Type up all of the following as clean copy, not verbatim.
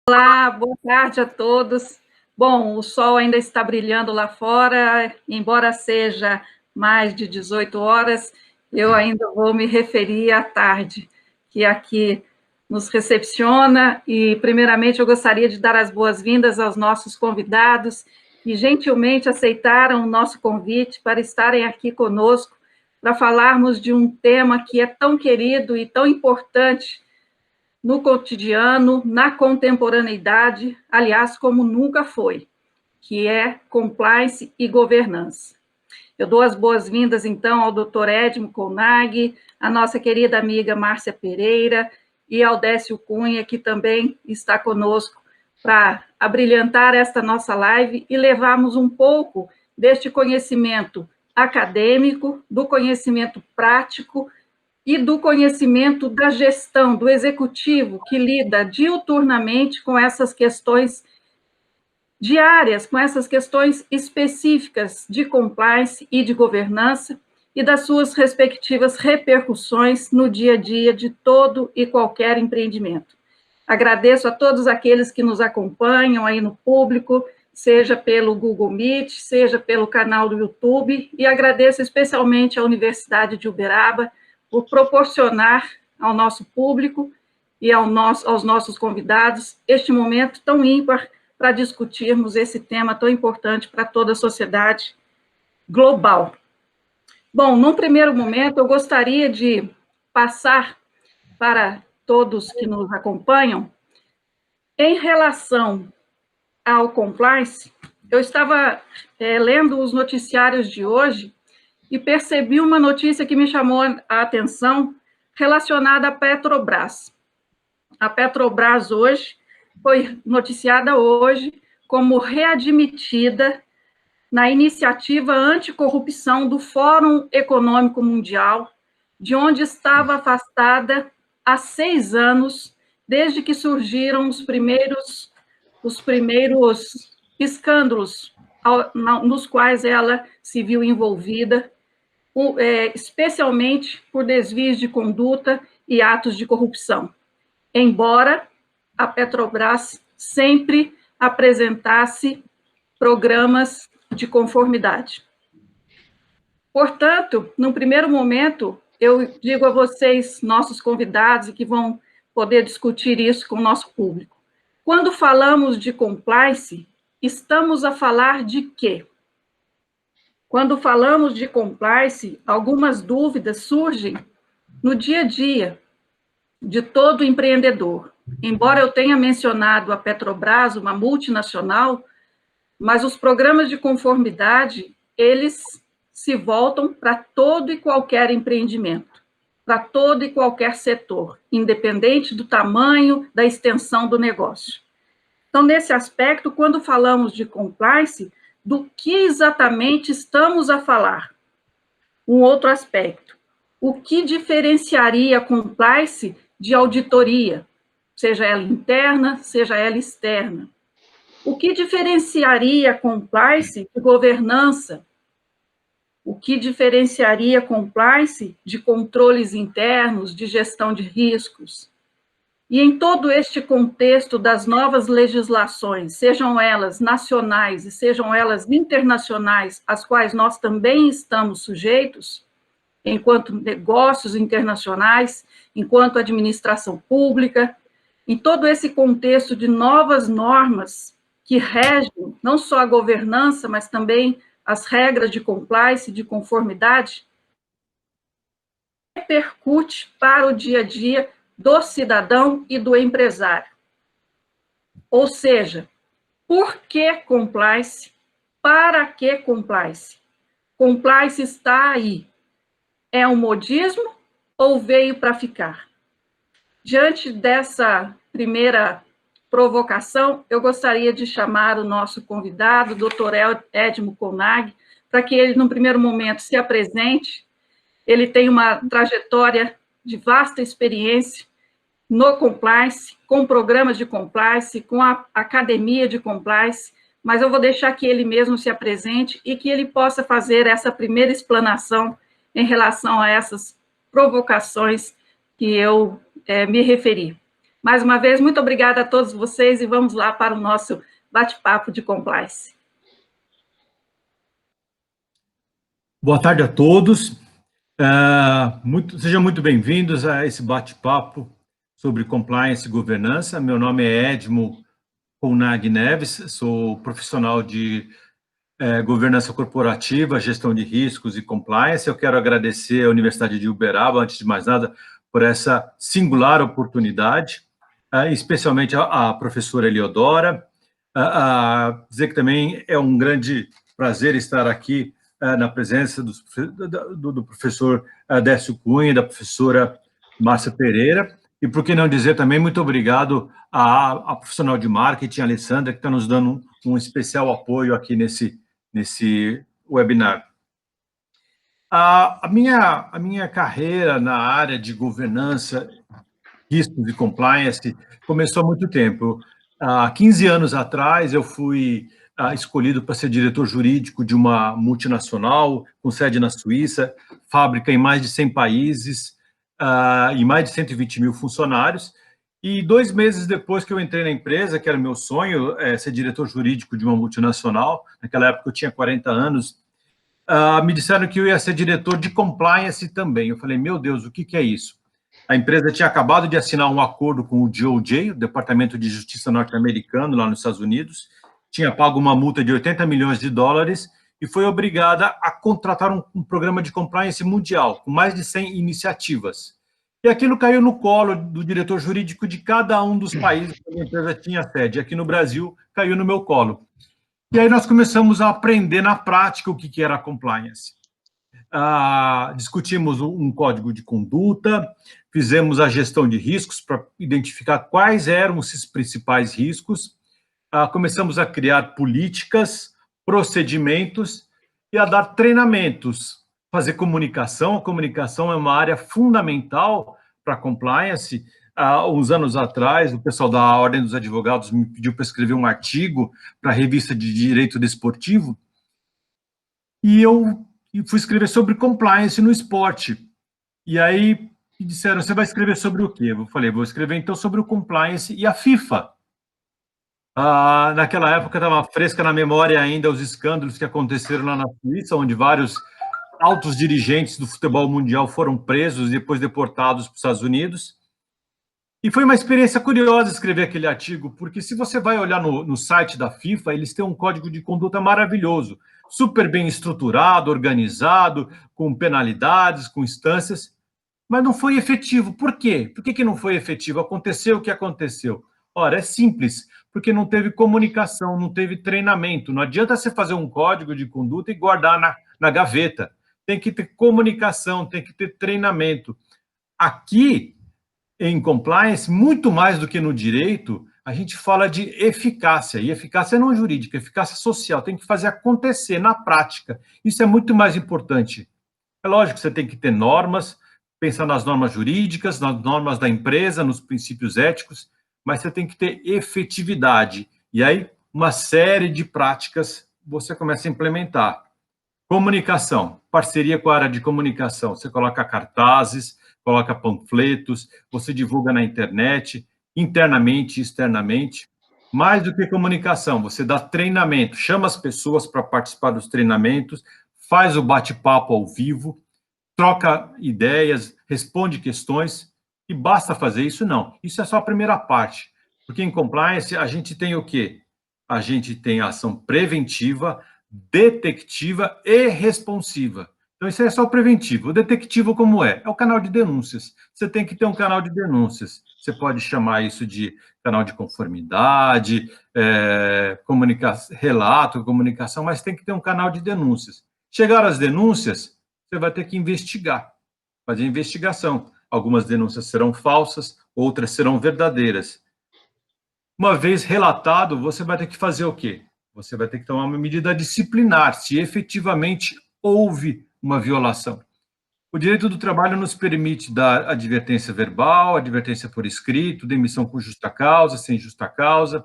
Olá, boa tarde a todos. Bom, o sol ainda está brilhando lá fora, embora seja mais de 18 horas, eu ainda vou me referir à tarde, que aqui nos recepciona, e primeiramente eu gostaria de dar as boas-vindas aos nossos convidados, que gentilmente aceitaram o nosso convite para estarem aqui conosco, para falarmos de um tema que é tão querido e tão importante no cotidiano, na contemporaneidade, aliás, como nunca foi, que é compliance e governança. Eu dou as boas-vindas, então, ao Dr. Edmo Konag, a nossa querida amiga Márcia Pereira e ao Décio Cunha, que também está conosco para abrilhantar esta nossa live e levarmos um pouco deste conhecimento acadêmico, do conhecimento prático e do conhecimento da gestão, do executivo, que lida diuturnamente com essas questões diárias, com essas questões específicas de compliance e de governança, e das suas respectivas repercussões no dia a dia de todo e qualquer empreendimento. Agradeço a todos aqueles que nos acompanham aí no público, seja pelo Google Meet, seja pelo canal do YouTube, e agradeço especialmente à Universidade de Uberaba por proporcionar ao nosso público e aos nossos convidados este momento tão ímpar para discutirmos esse tema tão importante para toda a sociedade global. Bom, num primeiro momento, eu gostaria de passar para todos que nos acompanham, em relação ao compliance, eu estava lendo os noticiários de hoje e percebi uma notícia que me chamou a atenção relacionada à Petrobras. A Petrobras hoje foi noticiada hoje como readmitida na iniciativa anticorrupção do Fórum Econômico Mundial, de onde estava afastada há 6 anos, desde que surgiram os primeiros escândalos nos quais ela se viu envolvida, especialmente por desvios de conduta e atos de corrupção. Embora a Petrobras sempre apresentasse programas de conformidade. Portanto, no primeiro momento, eu digo a vocês, nossos convidados, e que vão poder discutir isso com o nosso público. Quando falamos de compliance, estamos a falar de quê? Quando falamos de compliance, algumas dúvidas surgem no dia a dia de todo empreendedor. Embora eu tenha mencionado a Petrobras, uma multinacional, mas os programas de conformidade, eles se voltam para todo e qualquer empreendimento, para todo e qualquer setor, independente do tamanho, da extensão do negócio. Então, nesse aspecto, quando falamos de compliance, do que exatamente estamos a falar? Um outro aspecto, o que diferenciaria a compliance de auditoria, seja ela interna, seja ela externa? O que diferenciaria a compliance de governança? O que diferenciaria a compliance de controles internos, de gestão de riscos? E em todo este contexto das novas legislações, sejam elas nacionais e sejam elas internacionais, às quais nós também estamos sujeitos, enquanto negócios internacionais, enquanto administração pública, em todo esse contexto de novas normas que regem não só a governança, mas também as regras de compliance, de conformidade, repercute para o dia a dia do cidadão e do empresário. Ou seja, por que compliance? Para que compliance? Compliance está aí. É um modismo ou veio para ficar? Diante dessa primeira provocação, eu gostaria de chamar o nosso convidado, Dr. Edmo Konag, para que ele, no primeiro momento, se apresente. Ele tem uma trajetória de vasta experiência no compliance, com programas de compliance, com a academia de compliance, mas eu vou deixar que ele mesmo se apresente e que ele possa fazer essa primeira explanação em relação a essas provocações que eu me referi. Mais uma vez, muito obrigada a todos vocês e vamos lá para o nosso bate-papo de compliance. Boa tarde a todos. Sejam muito bem-vindos a esse bate-papo sobre compliance e governança. Meu nome é Edmo Colnag Neves, sou profissional de governança corporativa, gestão de riscos e compliance. Eu quero agradecer à Universidade de Uberaba, antes de mais nada, por essa singular oportunidade, especialmente à professora Eliodora. Dizer que também é um grande prazer estar aqui na presença do professor Décio Cunha e da professora Márcia Pereira. E, por que não dizer também, muito obrigado à profissional de marketing, Alessandra, que está nos dando um especial apoio aqui nesse webinar. A minha carreira na área de governança, riscos e compliance começou há muito tempo. Há 15 anos atrás, eu fui escolhido para ser diretor jurídico de uma multinacional, com sede na Suíça, fábrica em mais de 100 países, e mais de 120 mil funcionários. E 2 meses depois que eu entrei na empresa, que era meu sonho, ser diretor jurídico de uma multinacional, naquela época eu tinha 40 anos, me disseram que eu ia ser diretor de compliance também. Eu falei, meu Deus, o que é isso? A empresa tinha acabado de assinar um acordo com o DOJ, o Departamento de Justiça norte-americano, lá nos Estados Unidos, tinha pago uma multa de 80 milhões de dólares e foi obrigada a contratar um programa de compliance mundial, com mais de 100 iniciativas. E aquilo caiu no colo do diretor jurídico de cada um dos países que a empresa tinha sede. Aqui no Brasil, caiu no meu colo. E aí nós começamos a aprender na prática o que era compliance. Discutimos um código de conduta, fizemos a gestão de riscos para identificar quais eram esses principais riscos, começamos a criar políticas, procedimentos e a dar treinamentos, fazer comunicação. A comunicação é uma área fundamental para compliance. Há uns anos atrás, o pessoal da Ordem dos Advogados me pediu para escrever um artigo para a revista de Direito Desportivo, e eu fui escrever sobre compliance no esporte. E aí me disseram, você vai escrever sobre o quê? Eu falei, vou escrever então sobre o compliance e a FIFA. Naquela época estava fresca na memória ainda os escândalos que aconteceram lá na Suíça, onde vários altos dirigentes do futebol mundial foram presos e depois deportados para os Estados Unidos. E foi uma experiência curiosa escrever aquele artigo, porque se você vai olhar no site da FIFA, eles têm um código de conduta maravilhoso, super bem estruturado, organizado, com penalidades, com instâncias, mas não foi efetivo. Por quê? Por que não foi efetivo? Aconteceu o que aconteceu. Ora, é simples, porque não teve comunicação, não teve treinamento. Não adianta você fazer um código de conduta e guardar na gaveta. Tem que ter comunicação, tem que ter treinamento. Aqui, em compliance, muito mais do que no direito, a gente fala de eficácia, e eficácia não jurídica, eficácia social, tem que fazer acontecer na prática. Isso é muito mais importante. É lógico que você tem que ter normas, pensar nas normas jurídicas, nas normas da empresa, nos princípios éticos, mas você tem que ter efetividade. E aí, uma série de práticas você começa a implementar. Comunicação, parceria com a área de comunicação. Você coloca cartazes, coloca panfletos, você divulga na internet, internamente e externamente. Mais do que comunicação, você dá treinamento, chama as pessoas para participar dos treinamentos, faz o bate-papo ao vivo, troca ideias, responde questões, e basta fazer isso? Não. Isso é só a primeira parte, porque em compliance a gente tem o quê? A gente tem a ação preventiva, detectiva e responsiva. Então, isso é só o preventivo. O detectivo, como é? É o canal de denúncias. Você tem que ter um canal de denúncias. Você pode chamar isso de canal de conformidade, relato, comunicação, mas tem que ter um canal de denúncias. Chegaram as denúncias, você vai ter que investigar, fazer investigação. Algumas denúncias serão falsas, outras serão verdadeiras. Uma vez relatado, você vai ter que fazer o quê? Você vai ter que tomar uma medida disciplinar, se efetivamente houve uma violação. O direito do trabalho nos permite dar advertência verbal, advertência por escrito, demissão com justa causa, sem justa causa.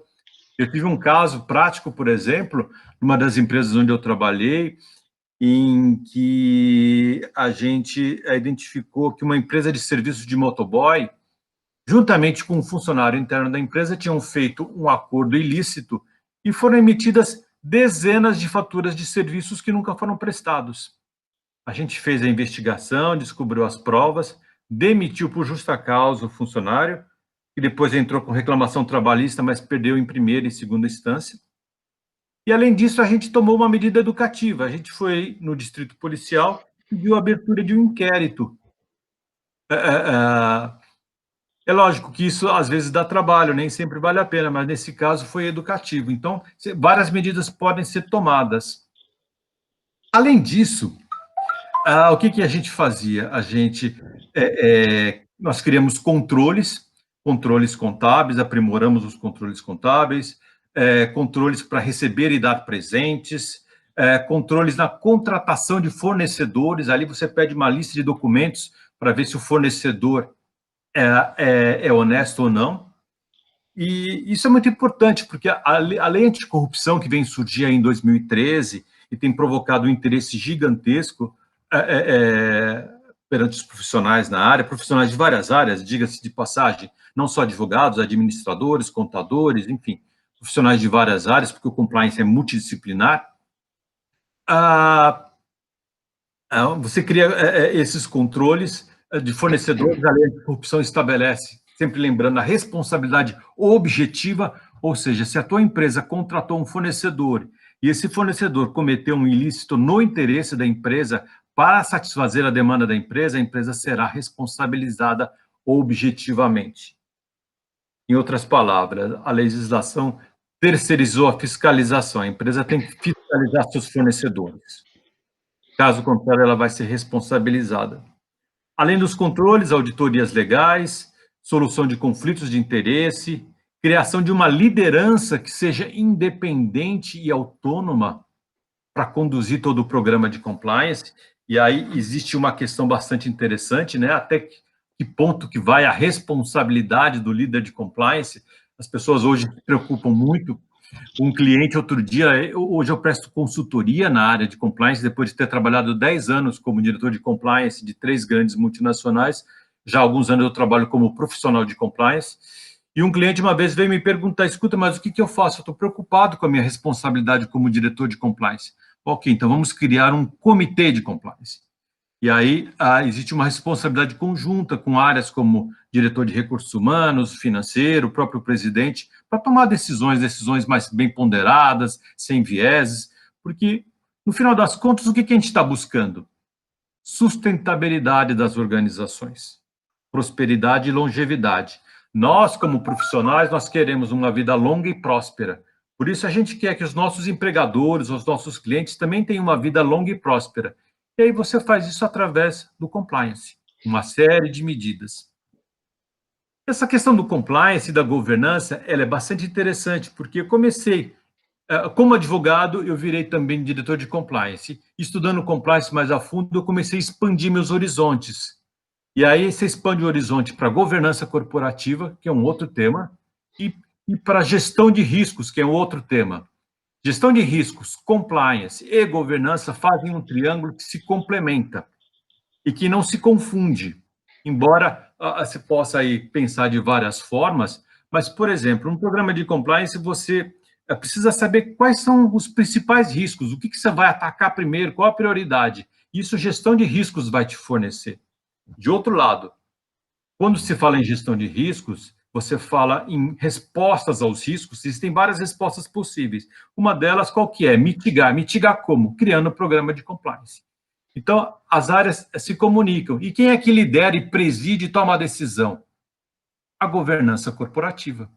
Eu tive um caso prático, por exemplo, numa das empresas onde eu trabalhei, em que a gente identificou que uma empresa de serviços de motoboy juntamente com um funcionário interno da empresa, tinham feito um acordo ilícito e foram emitidas dezenas de faturas de serviços que nunca foram prestados. A gente fez a investigação, descobriu as provas, demitiu por justa causa o funcionário, que depois entrou com reclamação trabalhista, mas perdeu em primeira e segunda instância. E, além disso, a gente tomou uma medida educativa. A gente foi no distrito policial e pediu a abertura de um inquérito. É lógico que isso, às vezes, dá trabalho, nem sempre vale a pena, mas, nesse caso, foi educativo. Então, várias medidas podem ser tomadas. Além disso, o que a gente fazia? Nós criamos controles contábeis, aprimoramos os controles contábeis, controles para receber e dar presentes, controles na contratação de fornecedores. Ali você pede uma lista de documentos para ver se o fornecedor é honesto ou não. E isso é muito importante, porque a lei anticorrupção, que vem surgir aí em 2013 e tem provocado um interesse gigantesco perante os profissionais na área, profissionais de várias áreas, diga-se de passagem, não só advogados, administradores, contadores, enfim, profissionais de várias áreas, porque o compliance é multidisciplinar. Você cria esses controles de fornecedores, a lei anticorrupção estabelece, sempre lembrando, a responsabilidade objetiva, ou seja, se a tua empresa contratou um fornecedor e esse fornecedor cometeu um ilícito no interesse da empresa para satisfazer a demanda da empresa, a empresa será responsabilizada objetivamente. Em outras palavras, a legislação terceirizou a fiscalização, a empresa tem que fiscalizar seus fornecedores. Caso contrário, ela vai ser responsabilizada. Além dos controles, auditorias legais, solução de conflitos de interesse, criação de uma liderança que seja independente e autônoma para conduzir todo o programa de compliance. E aí existe uma questão bastante interessante, né? Até que ponto que vai a responsabilidade do líder de compliance. As pessoas hoje se preocupam muito. Um cliente, outro dia, hoje eu presto consultoria na área de compliance, depois de ter trabalhado 10 anos como diretor de compliance de 3 grandes multinacionais, já há alguns anos eu trabalho como profissional de compliance, e um cliente uma vez veio me perguntar, escuta, mas o que eu faço? Eu estou preocupado com a minha responsabilidade como diretor de compliance. Ok, então vamos criar um comitê de compliance. E aí existe uma responsabilidade conjunta com áreas como diretor de recursos humanos, financeiro, o próprio presidente, para tomar decisões mais bem ponderadas, sem vieses, porque, no final das contas, o que a gente está buscando? Sustentabilidade das organizações, prosperidade e longevidade. Nós, como profissionais, nós queremos uma vida longa e próspera. Por isso, a gente quer que os nossos empregadores, os nossos clientes também tenham uma vida longa e próspera. E aí você faz isso através do compliance, uma série de medidas. Essa questão do compliance e da governança, ela é bastante interessante, porque eu comecei, como advogado, eu virei também diretor de compliance. Estudando compliance mais a fundo, eu comecei a expandir meus horizontes. E aí você expande o horizonte para governança corporativa, que é um outro tema, e para gestão de riscos, que é um outro tema. Gestão de riscos, compliance e governança fazem um triângulo que se complementa e que não se confunde, embora se possa aí pensar de várias formas, mas, por exemplo, um programa de compliance, você precisa saber quais são os principais riscos, o que você vai atacar primeiro, qual a prioridade. Isso, gestão de riscos vai te fornecer. De outro lado, quando se fala em gestão de riscos, você fala em respostas aos riscos, existem várias respostas possíveis. Uma delas, qual que é? Mitigar. Mitigar como? Criando um programa de compliance. Então, as áreas se comunicam. E quem é que lidera e preside e toma a decisão? A governança corporativa.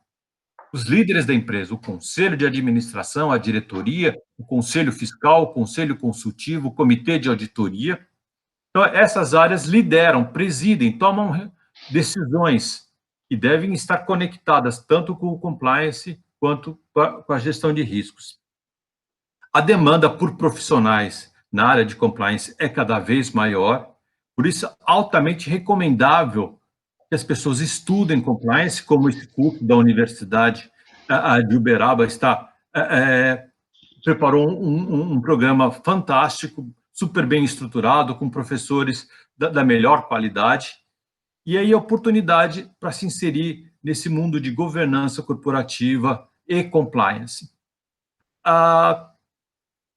Os líderes da empresa, o conselho de administração, a diretoria, o conselho fiscal, o conselho consultivo, o comitê de auditoria. Então, essas áreas lideram, presidem, tomam decisões e devem estar conectadas tanto com o compliance quanto com a gestão de riscos. A demanda por profissionais na área de compliance é cada vez maior, por isso é altamente recomendável que as pessoas estudem compliance, como esse curso da Universidade de Uberaba preparou um programa fantástico, super bem estruturado, com professores da melhor qualidade. e aí a oportunidade para se inserir nesse mundo de governança corporativa e compliance.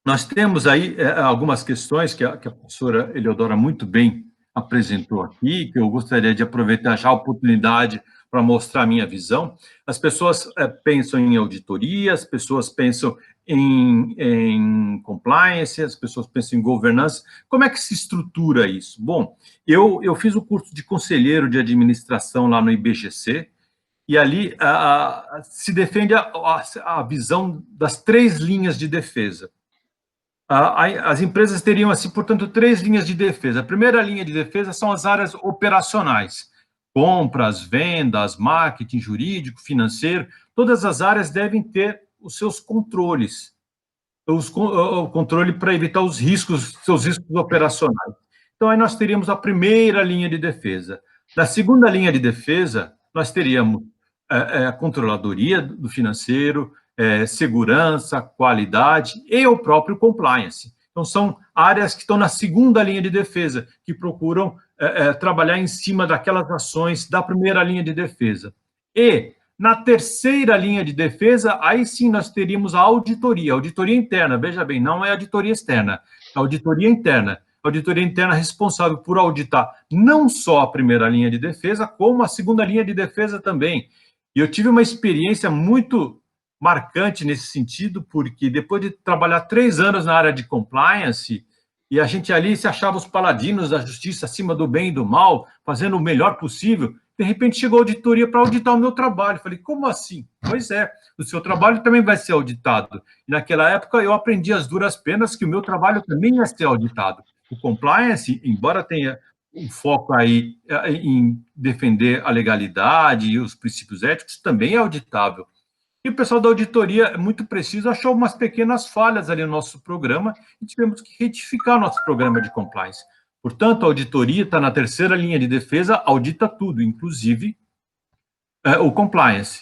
Nós temos aí algumas questões que a professora Eleodora muito bem apresentou aqui, que eu gostaria de aproveitar já a oportunidade para mostrar a minha visão. As pessoas pensam em auditoria, as pessoas pensam em compliance, as pessoas pensam em governança. Como é que se estrutura isso? Bom, eu fiz o curso de conselheiro de administração lá no IBGC, e ali se defende a visão das 3 linhas de defesa. As empresas teriam, assim, portanto, 3 linhas de defesa. A primeira linha de defesa são as áreas operacionais: compras, vendas, marketing, jurídico, financeiro. Todas as áreas devem ter os seus controles, o controle para evitar os riscos, seus riscos operacionais. Então, aí nós teríamos a primeira linha de defesa. Na segunda linha de defesa, nós teríamos a controladoria do financeiro, segurança, qualidade e o próprio compliance. Então, são áreas que estão na segunda linha de defesa, que procuram trabalhar em cima daquelas ações da primeira linha de defesa. E, na terceira linha de defesa, aí sim nós teríamos a auditoria interna, veja bem, não é auditoria externa, é auditoria interna. A auditoria interna responsável por auditar não só a primeira linha de defesa, como a segunda linha de defesa também. E eu tive uma experiência muito marcante nesse sentido, porque depois de trabalhar 3 anos na área de compliance, e a gente ali se achava os paladinos da justiça acima do bem e do mal, fazendo o melhor possível, de repente chegou a auditoria para auditar o meu trabalho. Falei, como assim? Pois é, o seu trabalho também vai ser auditado. E naquela época eu aprendi as duras penas que o meu trabalho também ia ser auditado. O compliance, embora tenha um foco aí em defender a legalidade e os princípios éticos, também é auditável. E o pessoal da auditoria, muito preciso, achou umas pequenas falhas ali no nosso programa e tivemos que retificar o nosso programa de compliance. Portanto, a auditoria está na terceira linha de defesa, audita tudo, inclusive o compliance.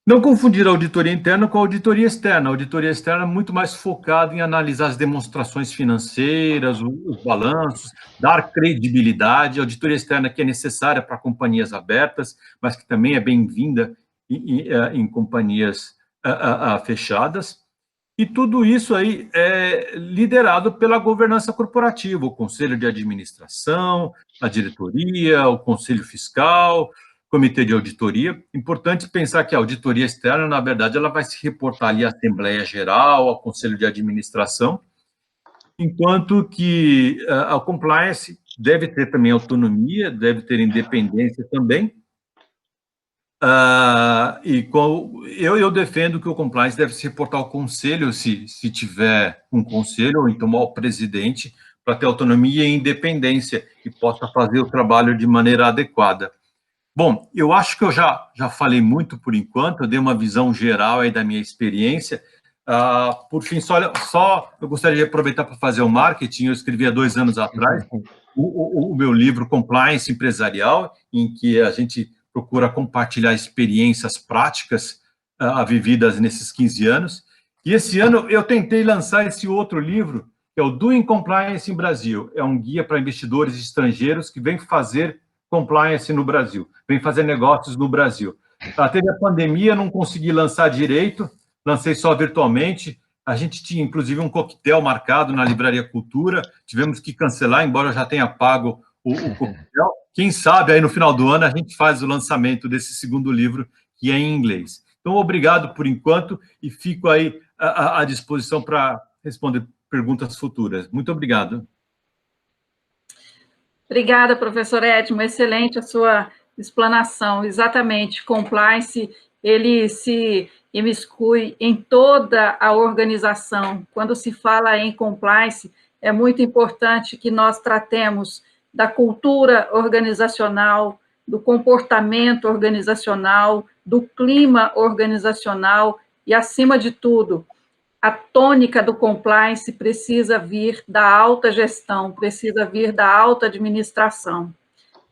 Não confundir a auditoria interna com a auditoria externa. A auditoria externa é muito mais focada em analisar as demonstrações financeiras, os balanços, dar credibilidade. A auditoria externa que é necessária para companhias abertas, mas que também é bem-vinda em companhias fechadas. E tudo isso aí é liderado pela governança corporativa, o conselho de administração, a diretoria, o conselho fiscal, comitê de auditoria. Importante pensar que a auditoria externa, na verdade, ela vai se reportar ali à Assembleia Geral, ao conselho de administração, enquanto que a compliance deve ter também autonomia, deve ter independência também. Eu defendo que o compliance deve se reportar ao conselho, se tiver um conselho, ou então ao presidente, para ter autonomia e independência e possa fazer o trabalho de maneira adequada. Bom, eu acho que eu já falei muito por enquanto, eu dei uma visão geral aí da minha experiência. Por fim, só eu gostaria de aproveitar para fazer o marketing. Eu escrevi há 2 anos atrás o meu livro Compliance Empresarial, em que a gente procura compartilhar experiências práticas vividas nesses 15 anos. E esse ano eu tentei lançar esse outro livro, que é o Doing Compliance em Brasil. É um guia para investidores estrangeiros que vêm fazer compliance no Brasil, vêm fazer negócios no Brasil. Teve a pandemia, não consegui lançar direito, lancei só virtualmente. A gente tinha, inclusive, um coquetel marcado na Livraria Cultura, tivemos que cancelar, embora eu já tenha pago o coquetel. Quem sabe, aí no final do ano, a gente faz o lançamento desse segundo livro, que é em inglês. Então, obrigado por enquanto, e fico aí à disposição para responder perguntas futuras. Muito obrigado. Obrigada, professor Edmo, excelente a sua explanação. Exatamente, compliance, ele se imiscui em toda a organização. Quando se fala em compliance, é muito importante que nós tratemos da cultura organizacional, do comportamento organizacional, do clima organizacional e, acima de tudo, a tônica do compliance precisa vir da alta gestão, precisa vir da alta administração.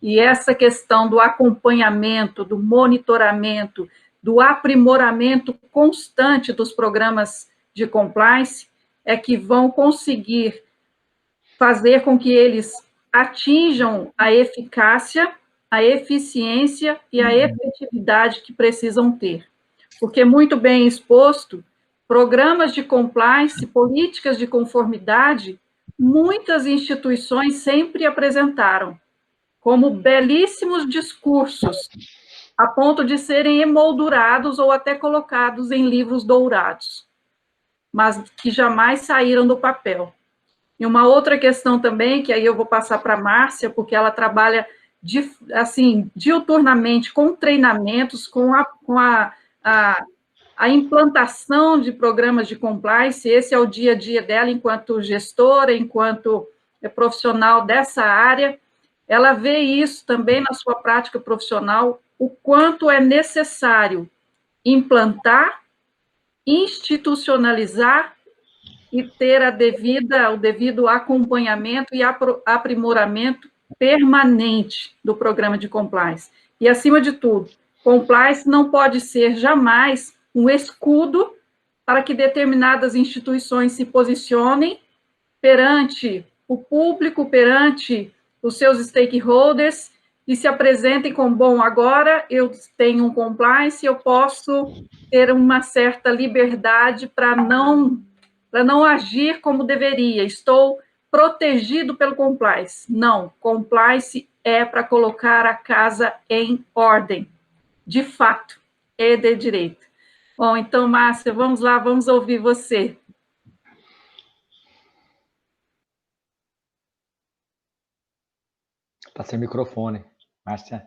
E essa questão do acompanhamento, do monitoramento, do aprimoramento constante dos programas de compliance é que vão conseguir fazer com que eles atinjam a eficácia a eficiência e a efetividade que precisam ter. Porque, muito bem exposto, programas de compliance, políticas de conformidade, muitas instituições sempre apresentaram como belíssimos discursos, a ponto de serem emoldurados ou até colocados em livros dourados, mas que jamais saíram do papel. E uma outra questão também, que aí eu vou passar para a Márcia, porque ela trabalha assim, diuturnamente com treinamentos, com a implantação de programas de compliance. Esse é o dia a dia dela enquanto gestora, enquanto profissional dessa área. Ela vê isso também na sua prática profissional, o quanto é necessário implantar, institucionalizar e ter o devido acompanhamento e aprimoramento permanente do programa de compliance. E, acima de tudo, compliance não pode ser jamais um escudo para que determinadas instituições se posicionem perante o público, perante os seus stakeholders, e se apresentem como, bom, agora eu tenho um compliance, eu posso ter uma certa liberdade para não agir como deveria, estou protegido pelo compliance. Não, compliance é para colocar a casa em ordem, de fato, e de direito. Bom, então, Márcia, vamos lá, vamos ouvir você. Está sem microfone, Márcia.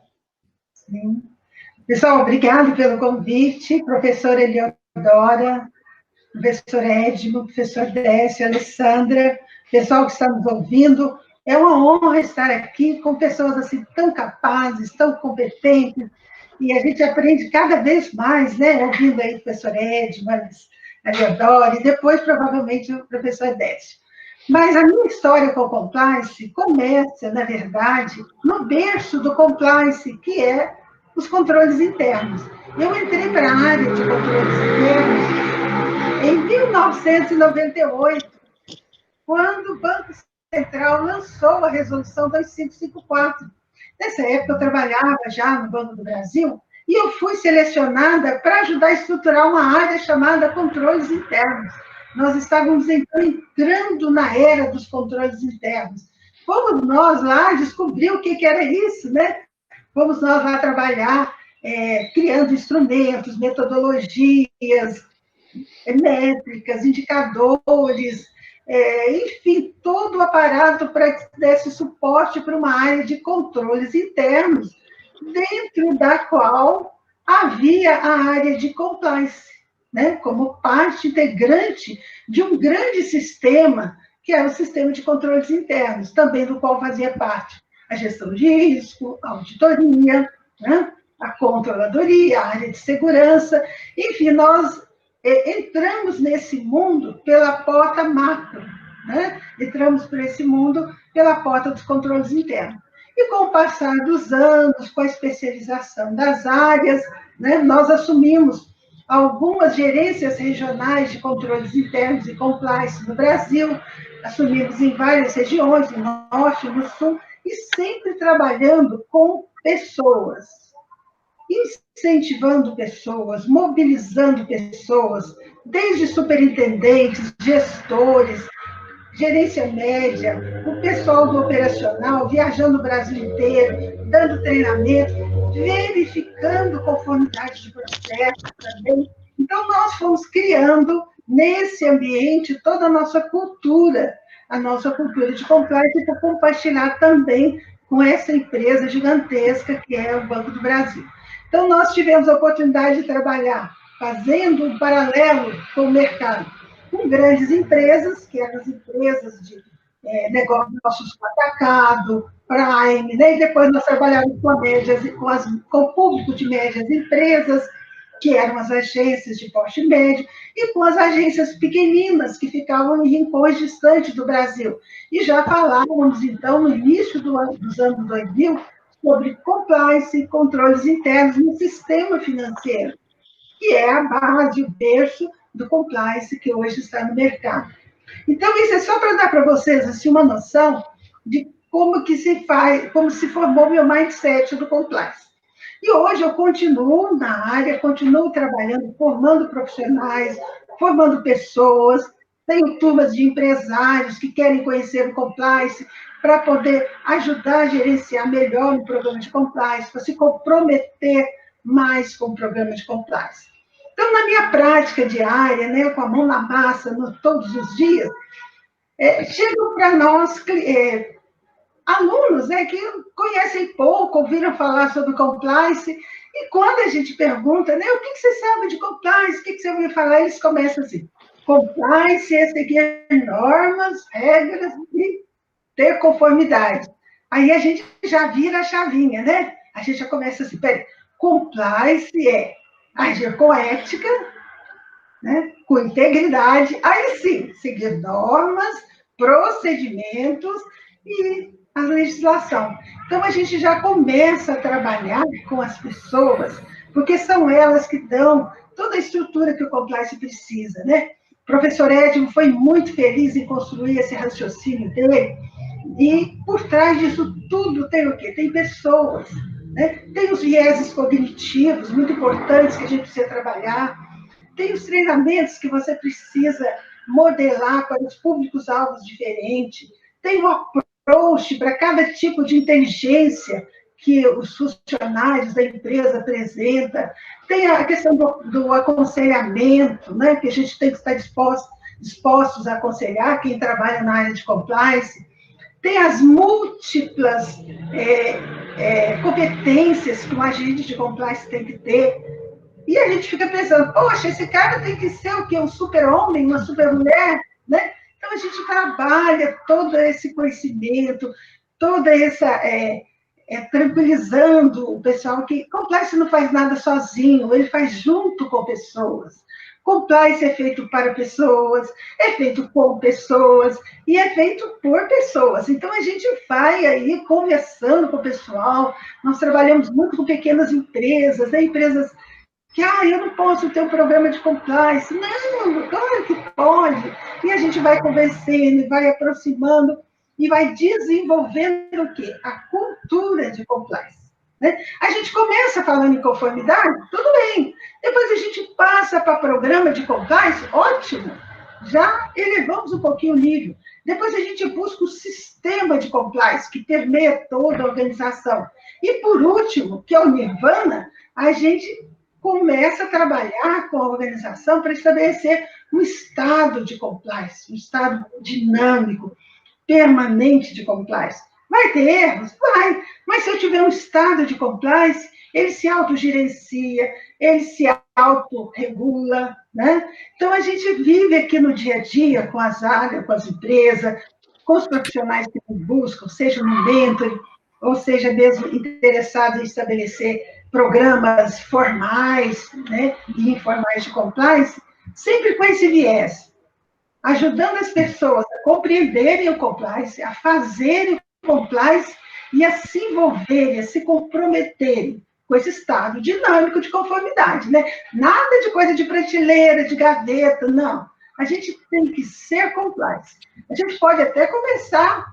Sim. Pessoal, obrigado pelo convite, professora Eliodora, professor Edmo, professor Décio, Alessandra, pessoal que está nos ouvindo. É uma honra estar aqui com pessoas assim tão capazes, tão competentes, e a gente aprende cada vez mais, né? Ouvindo aí o professor Edmo, a Eliodora, e depois, provavelmente, o professor Décio. Mas a minha história com o compliance começa, na verdade, no berço do compliance, que é os controles internos. Eu entrei para a área de controles internos em 1998, quando o Banco Central lançou a Resolução 2554. Nessa época, eu trabalhava já no Banco do Brasil, e eu fui selecionada para ajudar a estruturar uma área chamada controles internos. Nós estávamos entrando na era dos controles internos. Fomos nós lá descobrir o que era isso, né? Fomos nós lá trabalhar, criando instrumentos, metodologias, métricas, indicadores, enfim, todo o aparato para que desse suporte para uma área de controles internos, dentro da qual havia a área de compliance, né, como parte integrante de um grande sistema, que é o sistema de controles internos, também do qual fazia parte a gestão de risco, a auditoria, né, a controladoria, a área de segurança, enfim, nós entramos nesse mundo pela porta macro, né? Entramos por esse mundo pela porta dos controles internos. E com o passar dos anos, com a especialização das áreas, né, nós assumimos algumas gerências regionais de controles internos e compliance no Brasil, assumimos em várias regiões, no Norte, no Sul, e sempre trabalhando com pessoas, incentivando pessoas, mobilizando pessoas, desde superintendentes, gestores, gerência média, o pessoal do operacional, viajando o Brasil inteiro, dando treinamento, verificando conformidade de processo também. Então, nós fomos criando, nesse ambiente, toda a nossa cultura de compliance, para compartilhar também com essa empresa gigantesca que é o Banco do Brasil. Então, nós tivemos a oportunidade de trabalhar, fazendo um paralelo com o mercado, com grandes empresas, que eram as empresas de negócios com atacado, Prime, né? E depois nós trabalhávamos com o público de médias empresas, que eram as agências de porte médio, e com as agências pequeninas, que ficavam em rincões distantes do Brasil. E já falávamos, então, no início dos anos 2000, sobre compliance e controles internos no sistema financeiro, que é a base, o berço do compliance que hoje está no mercado. Então, isso é só para dar para vocês assim, uma noção de como que se faz, como se formou meu mindset do compliance. E hoje eu continuo na área, continuo trabalhando, formando profissionais, formando pessoas, tenho turmas de empresários que querem conhecer o compliance para poder ajudar a gerenciar melhor o programa de compliance, para se comprometer mais com o programa de compliance. Então, na minha prática diária, né, com a mão na massa, todos os dias, chegam para nós alunos, né, que conhecem pouco, ouviram falar sobre compliance, e quando a gente pergunta, né, o que você sabe de compliance, o que você ouviu falar, eles começam assim: compliance é seguir normas, regras e ter conformidade. Aí a gente já vira a chavinha, né? A gente já começa assim: peraí, compliance é agir com ética, né, com integridade, aí sim, seguir normas, procedimentos e a legislação. Então, a gente já começa a trabalhar com as pessoas, porque são elas que dão toda a estrutura que o compliance precisa, né? O professor Edmo foi muito feliz em construir esse raciocínio dele, e por trás disso tudo tem o quê? Tem pessoas, né? Tem os vieses cognitivos muito importantes que a gente precisa trabalhar, tem os treinamentos que você precisa modelar para os públicos-alvos diferentes, tem o approach para cada tipo de inteligência que os funcionários da empresa apresentam, tem a questão do aconselhamento, né, que a gente tem que estar dispostos a aconselhar quem trabalha na área de compliance, tem as múltiplas competências que um agente de compliance tem que ter, e a gente fica pensando, poxa, esse cara tem que ser o quê? Um super-homem, uma super-mulher, né? Então, a gente trabalha todo esse conhecimento, toda essa... tranquilizando o pessoal que compliance não faz nada sozinho, ele faz junto com pessoas. Compliance é feito para pessoas, é feito com pessoas e é feito por pessoas. Então, a gente vai aí conversando com o pessoal, nós trabalhamos muito com pequenas empresas, né? Empresas que, eu não posso ter um programa de compliance. Não, claro que pode. E a gente vai conversando, vai aproximando e vai desenvolvendo o quê? A cultura de compliance. Né? A gente começa falando em conformidade, tudo bem. Depois a gente passa para programa de compliance, ótimo. Já elevamos um pouquinho o nível. Depois a gente busca o sistema de compliance, que permeia toda a organização. E, por último, que é o Nirvana, a gente começa a trabalhar com a organização para estabelecer um estado de compliance, um estado dinâmico, permanente de compliance. Vai ter erros? Vai. Mas se eu tiver um estado de compliance, ele se autogerencia, ele se autorregula, né? Então, a gente vive aqui no dia a dia com as áreas, com as empresas, com os profissionais que nos buscam, seja no mentoring, ou seja mesmo interessado em estabelecer programas formais, né, e informais de compliance, sempre com esse viés, ajudando as pessoas a compreenderem o compliance, a fazerem o compliance e a se envolverem, a se comprometerem com esse estado dinâmico de conformidade, né? Nada de coisa de prateleira, de gaveta, não. A gente tem que ser compliance. A gente pode até começar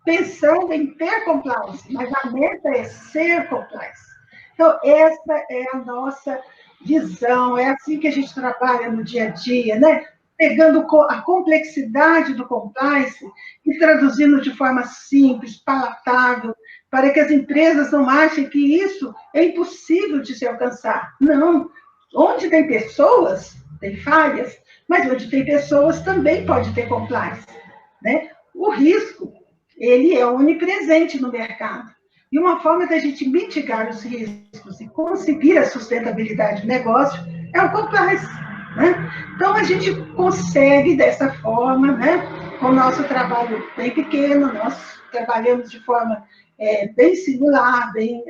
pensando em ter compliance, mas a meta é ser compliance. Então, essa é a nossa visão, é assim que a gente trabalha no dia a dia, né? Pegando a complexidade do compliance e traduzindo de forma simples, palatável, para que as empresas não achem que isso é impossível de se alcançar. Não. Onde tem pessoas, tem falhas, mas onde tem pessoas também pode ter compliance, né? O risco, ele é onipresente no mercado. E uma forma da gente mitigar os riscos e conseguir a sustentabilidade do negócio é o compliance, né? Então, a gente consegue dessa forma, né? Com o nosso trabalho bem pequeno, nós trabalhamos de forma bem singular, bem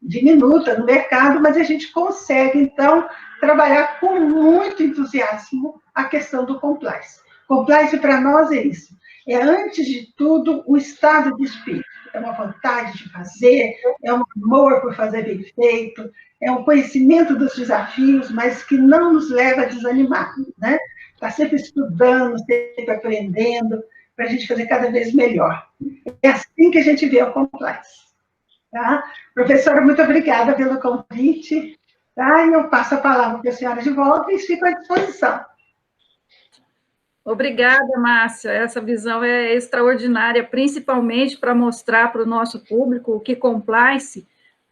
diminuta no mercado, mas a gente consegue, então, trabalhar com muito entusiasmo a questão do compliance. Compliance, para nós, é isso. É, antes de tudo, o estado de espírito. É uma vontade de fazer, é um amor por fazer bem feito, é um conhecimento dos desafios, mas que não nos leva a desanimar, né? Está sempre estudando, sempre aprendendo, para a gente fazer cada vez melhor. É assim que a gente vê o compliance. Tá? Professora, muito obrigada pelo convite. Tá? E eu passo a palavra para a senhora de volta e fico à disposição. Obrigada, Márcia. Essa visão é extraordinária, principalmente para mostrar para o nosso público o que compliance,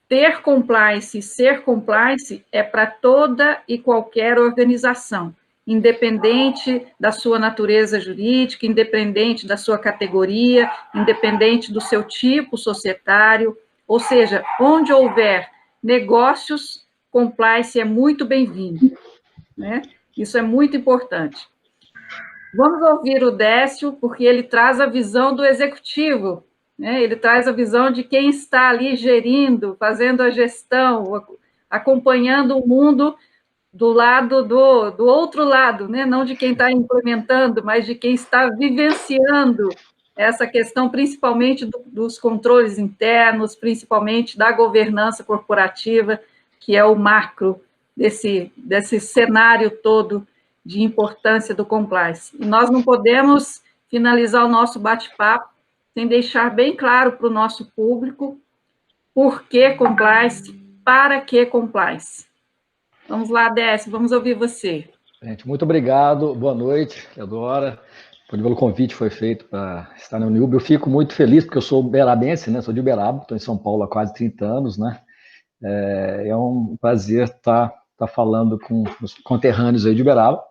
ter compliance e ser compliance é para toda e qualquer organização, independente da sua natureza jurídica, independente da sua categoria, independente do seu tipo societário, ou seja, onde houver negócios, compliance é muito bem-vindo, né? Isso é muito importante. Vamos ouvir o Décio, porque ele traz a visão do executivo, né? Ele traz a visão de quem está ali gerindo, fazendo a gestão, acompanhando o mundo do lado do outro lado, né? Não de quem está implementando, mas de quem está vivenciando essa questão, principalmente dos controles internos, principalmente da governança corporativa, que é o macro desse cenário todo de importância do compliance. E nós não podemos finalizar o nosso bate-papo sem deixar bem claro para o nosso público por que compliance, para que compliance. Vamos lá, Décio, vamos ouvir você. Gente, muito obrigado, boa noite, Eudora. Pelo convite foi feito para estar no Unilb. Eu fico muito feliz, porque eu sou uberabense, né? Sou de Uberaba, estou em São Paulo há quase 30 anos, né? É um prazer estar falando com os conterrâneos aí de Uberaba.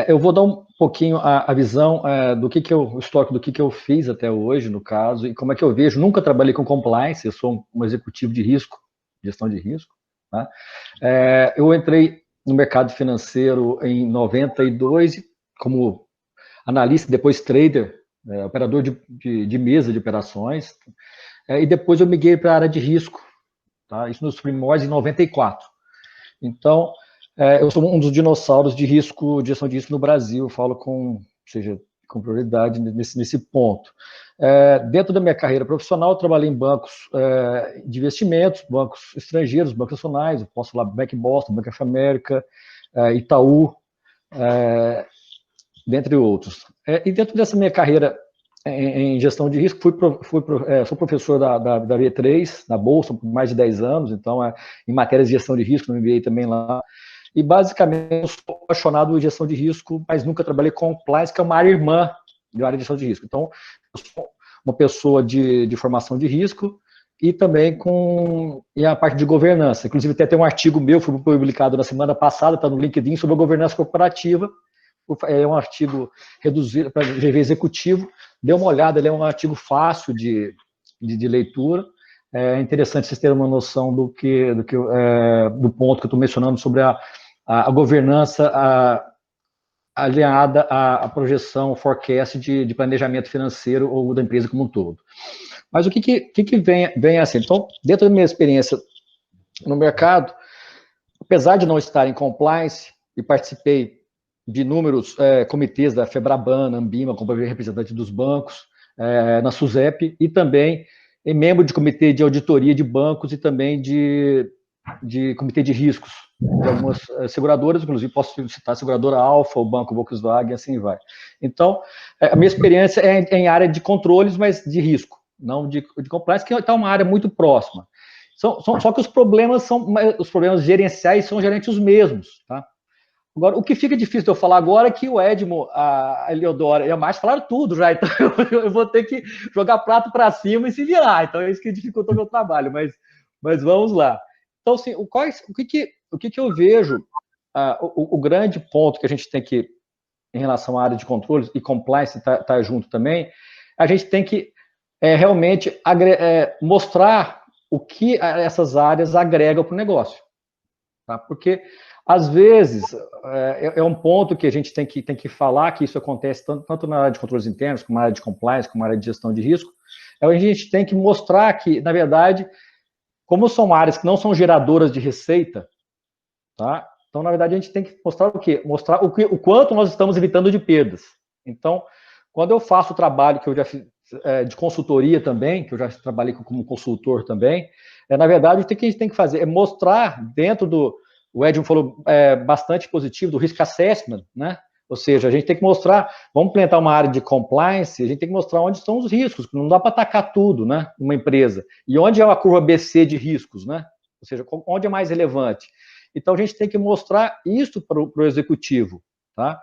Eu vou dar um pouquinho a visão o histórico do que eu fiz até hoje, no caso, e como é que eu vejo. Nunca trabalhei com compliance, eu sou um executivo de risco, gestão de risco. Tá? Eu entrei no mercado financeiro em 92 como analista, depois trader, operador de mesa de operações, e depois eu migrei para a área de risco, tá? Isso nos primórdios em 94. Então, eu sou um dos dinossauros de risco, de gestão de risco no Brasil, eu falo com prioridade nesse ponto. Dentro da minha carreira profissional, eu trabalhei em bancos de investimentos, bancos estrangeiros, bancos nacionais, eu posso falar Bank Boston, Bank of America, Itaú, dentre outros. E dentro dessa minha carreira em gestão de risco, sou professor da B3, na Bolsa, por mais de 10 anos, então, em matérias de gestão de risco, no MBA também lá. E, basicamente, eu sou apaixonado em gestão de risco, mas nunca trabalhei com compliance, que é uma área irmã da área de gestão de risco. Então, eu sou uma pessoa de formação de risco e também e a parte de governança. Inclusive, até tem um artigo meu, foi publicado na semana passada, está no LinkedIn, sobre a governança corporativa. É um artigo reduzido para GV executivo. Dê uma olhada, ele é um artigo fácil de leitura. É interessante vocês terem uma noção do ponto que eu estou mencionando sobre a governança alinhada à projeção, forecast de planejamento financeiro ou da empresa como um todo. Mas o que vem assim? Então, dentro da minha experiência no mercado, apesar de não estar em compliance, e participei de inúmeros comitês da Febraban, Ambima, como representante dos bancos, na SUSEP, e também membro de comitê de auditoria de bancos e também de comitê de riscos de algumas seguradoras, inclusive posso citar a seguradora Alfa, o Banco Volkswagen, assim vai. Então, a minha experiência é em área de controles, mas de risco, não de compliance, que está uma área muito próxima. Só que os problemas gerenciais são geralmente os mesmos, tá? Agora, o que fica difícil de eu falar agora é que o Edmo, a Eleodora e a Márcia falaram tudo já, então eu vou ter que jogar prato para cima e se virar, então é isso que dificultou meu trabalho, mas vamos lá. Então, assim, o que eu vejo, o grande ponto que a gente tem que, em relação à área de controles, e compliance tá junto também, a gente tem que realmente mostrar o que essas áreas agregam para o negócio, tá? Porque às vezes, é um ponto que a gente tem que falar, que isso acontece tanto na área de controles internos, como na área de compliance, como na área de gestão de risco, a gente tem que mostrar que, na verdade, como são áreas que não são geradoras de receita, tá? Então, na verdade, a gente tem que mostrar o quê? Mostrar o quanto nós estamos evitando de perdas. Então, quando eu faço o trabalho que eu já fiz de consultoria também, que eu já trabalhei como consultor também, na verdade, o que a gente tem que fazer é mostrar dentro do... O Edmo falou bastante positivo do risk assessment, né? Ou seja, a gente tem que mostrar, vamos implementar uma área de compliance, a gente tem que mostrar onde estão os riscos, não dá para atacar tudo, né, numa empresa. E onde é a curva BC de riscos, né? Ou seja, onde é mais relevante. Então, a gente tem que mostrar isso para o executivo, tá?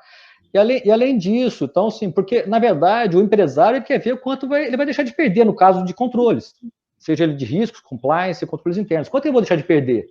E além disso, então, assim, porque, na verdade, o empresário ele quer ver o quanto ele vai deixar de perder no caso de controles, seja ele de riscos, compliance, controles internos. Quanto eu vou deixar de perder?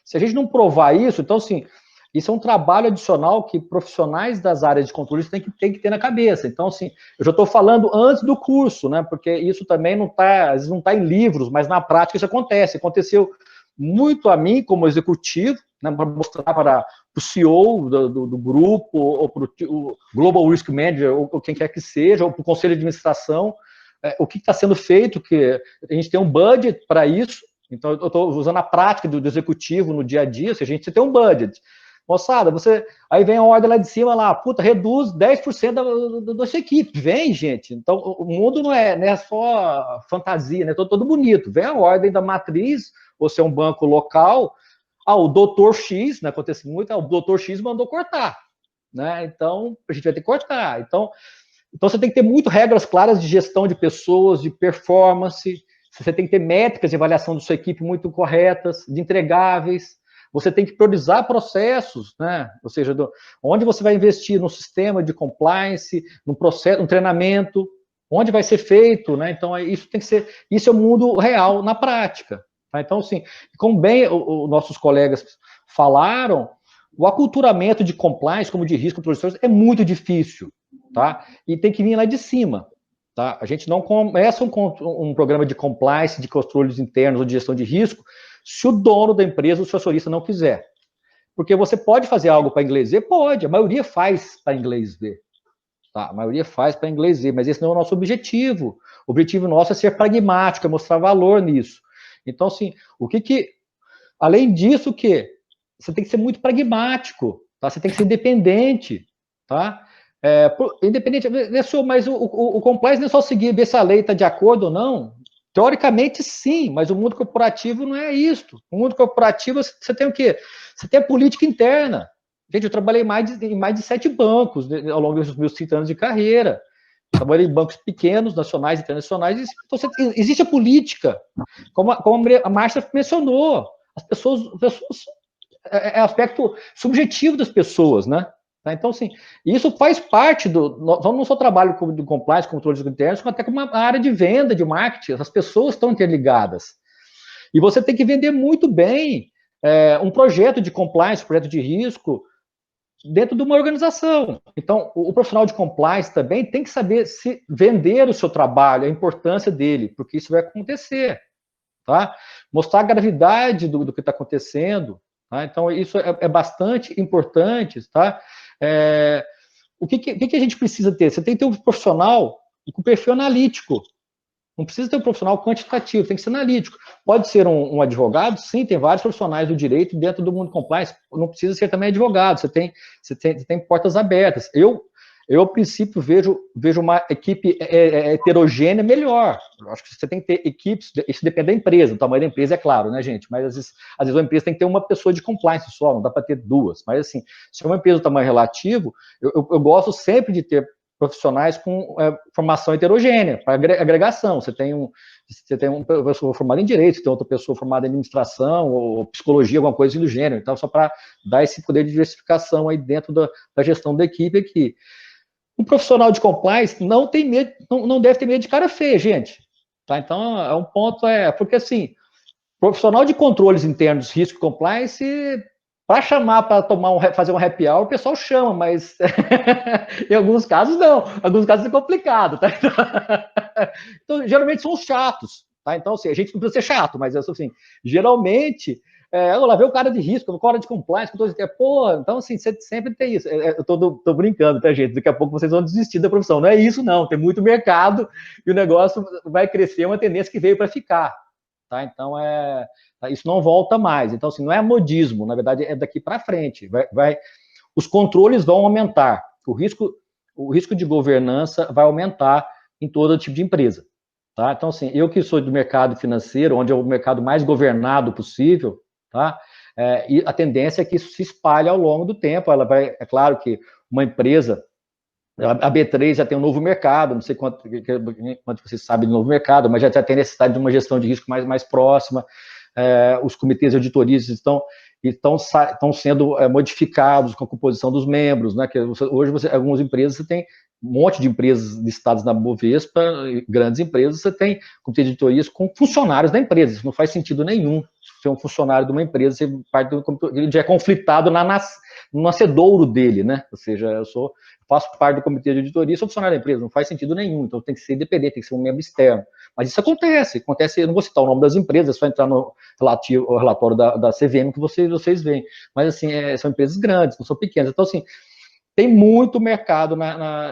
Se a gente não provar isso, então, assim, isso é um trabalho adicional que profissionais das áreas de controles têm que ter na cabeça. Então, assim, eu já estou falando antes do curso, né? Porque isso também não está, às vezes não está em livros, mas na prática isso acontece. Aconteceu muito a mim, como executivo, né, para mostrar para o CEO do grupo, ou para o Global Risk Manager, ou quem quer que seja, ou para o conselho de administração, o que está sendo feito, que a gente tem um budget para isso. Então, eu estou usando a prática do executivo no dia a dia, ou seja, a gente tem um budget. Moçada, aí vem a ordem lá de cima, lá, puta, reduz 10% da sua equipe. Vem, gente. Então, o mundo não é só fantasia, né? Todo bonito. Vem a ordem da matriz, você é um banco local, o doutor X, né, acontece muito, o doutor X mandou cortar, né? Então, a gente vai ter que cortar. Então você tem que ter muito regras claras de gestão de pessoas, de performance, você tem que ter métricas de avaliação da sua equipe muito corretas, de entregáveis. Você tem que priorizar processos, né? Ou seja, onde você vai investir no sistema de compliance, no processo, no treinamento, onde vai ser feito, né? Então, isso tem que ser, isso é o mundo real na prática. Tá? Então, assim, como bem os nossos colegas falaram, o aculturamento de compliance, como de risco, professores, é muito difícil, tá? E tem que vir lá de cima. Tá? A gente não começa um programa de compliance, de controles internos ou de gestão de risco, se o dono da empresa, o seu acionista, não quiser. Porque você pode fazer algo para inglês ver? Pode, a maioria faz para inglês ver. Tá? A maioria faz para inglês ver, mas esse não é o nosso objetivo. O objetivo nosso é ser pragmático, é mostrar valor nisso. Então, assim, além disso, o quê? Você tem que ser muito pragmático, tá? Você tem que ser independente, tá? Independente, mas o compliance não é só seguir, ver se a lei está de acordo ou não. Teoricamente, sim, mas o mundo corporativo não é isso. O mundo corporativo, você tem o quê? Você tem a política interna. Gente, eu trabalhei em mais de 7 bancos ao longo dos meus 30 anos de carreira. Trabalhei em bancos pequenos, nacionais, internacionais. Então, existe a política. Como a Márcia mencionou, as pessoas é aspecto subjetivo das pessoas, né? Tá? Então, assim, isso faz parte não só trabalho de compliance, controles internos, mas até como uma área de venda, de marketing. As pessoas estão interligadas. E você tem que vender muito bem um projeto de compliance, projeto de risco, dentro de uma organização. Então, o profissional de compliance também tem que saber se vender o seu trabalho, a importância dele, porque isso vai acontecer. Tá? Mostrar a gravidade do que está acontecendo. Tá? Então, isso é bastante importante, tá? O que a gente precisa ter? Você tem que ter um profissional com perfil analítico. Não precisa ter um profissional quantitativo, tem que ser analítico. Pode ser um advogado? Sim, tem vários profissionais do direito dentro do mundo compliance. Não precisa ser também advogado, você tem portas abertas. Eu, a princípio, vejo uma equipe heterogênea melhor. Eu acho que você tem que ter equipes, isso depende da empresa, o tamanho da empresa, é claro, né, gente? Mas, às vezes uma empresa tem que ter uma pessoa de compliance só, não dá para ter duas. Mas, assim, se é uma empresa do tamanho relativo, eu gosto sempre de ter profissionais com formação heterogênea, para agregação. Você tem uma pessoa formada em direito, você tem outra pessoa formada em administração, ou psicologia, alguma coisa do gênero. Então, só para dar esse poder de diversificação aí dentro da gestão da equipe aqui. Um profissional de compliance não tem medo, não deve ter medo de cara feia, gente. Tá? Então, é um ponto, porque assim, profissional de controles internos, risco e compliance, para chamar para fazer um happy hour, o pessoal chama, mas em alguns casos não. Em alguns casos é complicado, tá? Então, geralmente são os chatos, tá? Então, assim, a gente não precisa ser chato, mas assim, geralmente, lá vem o cara de risco, o cara de compliance, então, assim, você sempre tem isso. Eu tô brincando, tá, gente? Daqui a pouco vocês vão desistir da profissão. Não é isso, não. Tem muito mercado e o negócio vai crescer, é uma tendência que veio para ficar, tá? Então, isso não volta mais. Então, assim, não é modismo, na verdade, é daqui para frente. Os controles vão aumentar. O risco de governança vai aumentar em todo tipo de empresa. Tá? Então, assim, eu que sou do mercado financeiro, onde é o mercado mais governado possível, tá? E a tendência é que isso se espalhe ao longo do tempo. É claro que uma empresa, a B3 já tem um novo mercado, não sei quanto vocês sabem do novo mercado, mas já tem necessidade de uma gestão de risco mais próxima. Os comitês de auditorias estão sendo modificados com a composição dos membros, né? Que hoje, algumas empresas, você tem um monte de empresas listadas na Bovespa, grandes empresas, você tem comitê de auditorias com funcionários da empresa. Isso não faz sentido nenhum. Ser um funcionário de uma empresa, ser parte ele já é conflitado no nascedouro dele, né? Ou seja, faço parte do comitê de auditoria, sou funcionário da empresa, não faz sentido nenhum. Então tem que ser independente, tem que ser um membro externo. Mas isso acontece, eu não vou citar o nome das empresas, é só entrar no relatório da CVM que vocês veem. Mas, assim, são empresas grandes, não são pequenas. Então, assim, tem muito mercado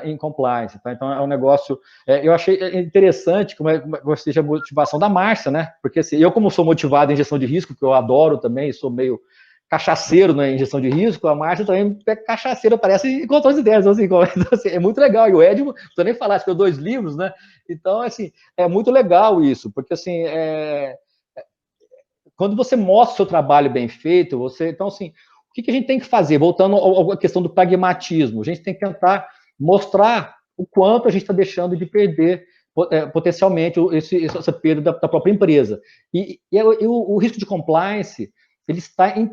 em compliance, tá? Então, é um negócio... eu achei interessante, gostei da motivação da Márcia, né? Porque, assim, eu, como sou motivado em gestão de risco, que eu adoro também, sou meio cachaceiro, né, em gestão de risco, a Márcia também é cachaceira, parece, e contou as ideias, assim, é muito legal. E o Ed, não precisa nem falar, escreveu 2 livros, né? Então, assim, é muito legal isso, porque, assim, quando você mostra o seu trabalho bem feito, então, assim, o que a gente tem que fazer? Voltando à questão do pragmatismo, a gente tem que tentar mostrar o quanto a gente está deixando de perder potencialmente essa perda da própria empresa. E o risco de compliance, ele está em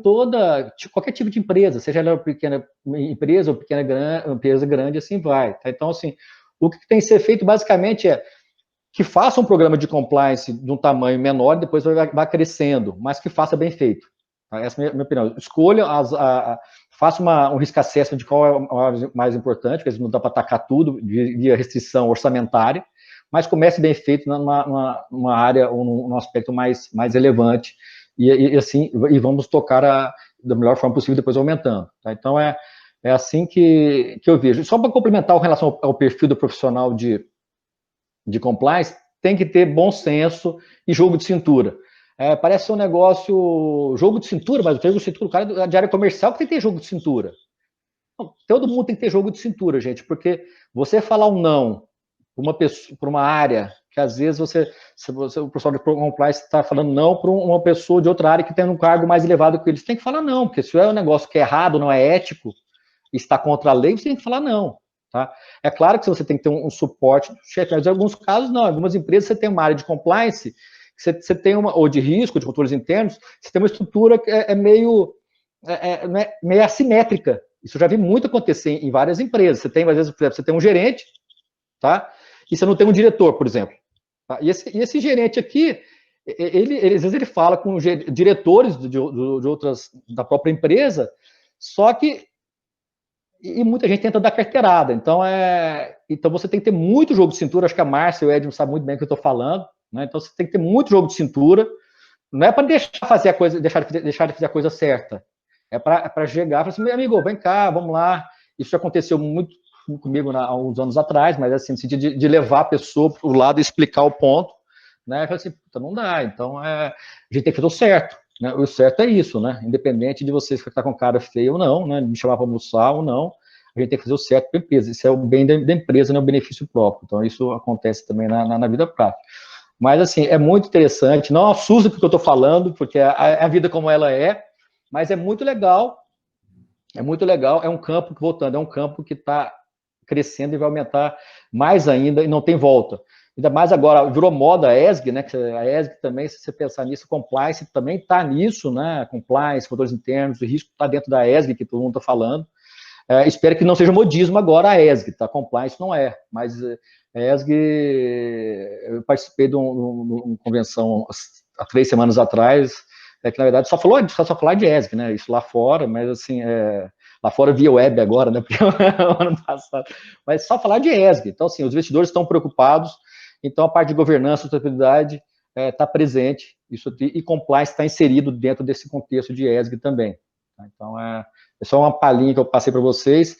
qualquer tipo de empresa, seja ela pequena empresa ou empresa grande, assim vai. Tá? Então, assim, o que tem que ser feito basicamente é que faça um programa de compliance de um tamanho menor, depois vai crescendo, mas que faça bem feito. Tá? Essa é a minha opinião. Escolha, faça um risk assessment de qual é o mais importante, porque não dá para atacar tudo via restrição orçamentária, mas comece bem feito numa área, ou num aspecto mais relevante, e assim, vamos tocar da melhor forma possível, depois aumentando. Tá? Então, é assim que eu vejo. Só para complementar em relação ao perfil do profissional de compliance, tem que ter bom senso e jogo de cintura. Parece ser um negócio, jogo de cintura, mas o jogo de cintura, o cara de área comercial que tem que ter jogo de cintura. Não, todo mundo tem que ter jogo de cintura, gente, porque você falar um não para uma área que às vezes o profissional de compliance está falando não para uma pessoa de outra área que tem um cargo mais elevado que eles, tem que falar não, porque se é um negócio que é errado, não é ético, está contra a lei, você tem que falar não. Tá? É claro que você tem que ter um suporte do chefe, mas em alguns casos não. Em algumas empresas você tem uma área de compliance, você tem ou de risco, de controles internos, você tem uma estrutura que é meio assimétrica. Isso eu já vi muito acontecer em várias empresas. Você tem, às vezes, por exemplo, você tem um gerente, tá? E você não tem um diretor, por exemplo. Tá? E esse gerente aqui, às vezes ele fala com diretores de outras, da própria empresa, só que e muita gente tenta dar carteirada. Então, você tem que ter muito jogo de cintura. Acho que a Márcia e o Edson sabem muito bem o que eu estou falando. Né? Então, você tem que ter muito jogo de cintura. Não é para deixar de fazer a coisa certa. É para chegar e falar assim, meu amigo, vem cá, vamos lá. Isso já aconteceu muito comigo há uns anos atrás, mas assim, no sentido de levar a pessoa para o lado e explicar o ponto. Né? Eu falei assim, não dá. Então, a gente tem que fazer o certo. Né? O certo é isso, né? Independente de você estar com cara feia ou não, né? Me chamar para almoçar ou não, a gente tem que fazer o certo para a empresa. Isso é o bem da empresa, não é o benefício próprio. Então, isso acontece também na vida prática. Mas, assim, é muito interessante. Não assusta porque eu estou falando, porque a vida como ela é, mas é muito legal. É muito legal. É um campo, voltando, é um campo que está crescendo e vai aumentar mais ainda e não tem volta. Ainda mais agora, virou moda a ESG, né? A ESG também, se você pensar nisso, compliance também está nisso, né? Compliance, controles internos, o risco está dentro da ESG, que todo mundo está falando. Espero que não seja modismo agora a ESG, tá? Compliance não é, mas a ESG, eu participei de uma convenção há 3 semanas atrás, que na verdade só falar de ESG, né? Isso lá fora, mas assim, lá fora via web agora, né? Porque ano passado, mas só falar de ESG. Então, assim, os investidores estão preocupados. Então, a parte de governança, sustentabilidade está presente, e compliance está inserido dentro desse contexto de ESG também. Então, é só uma palhinha que eu passei para vocês,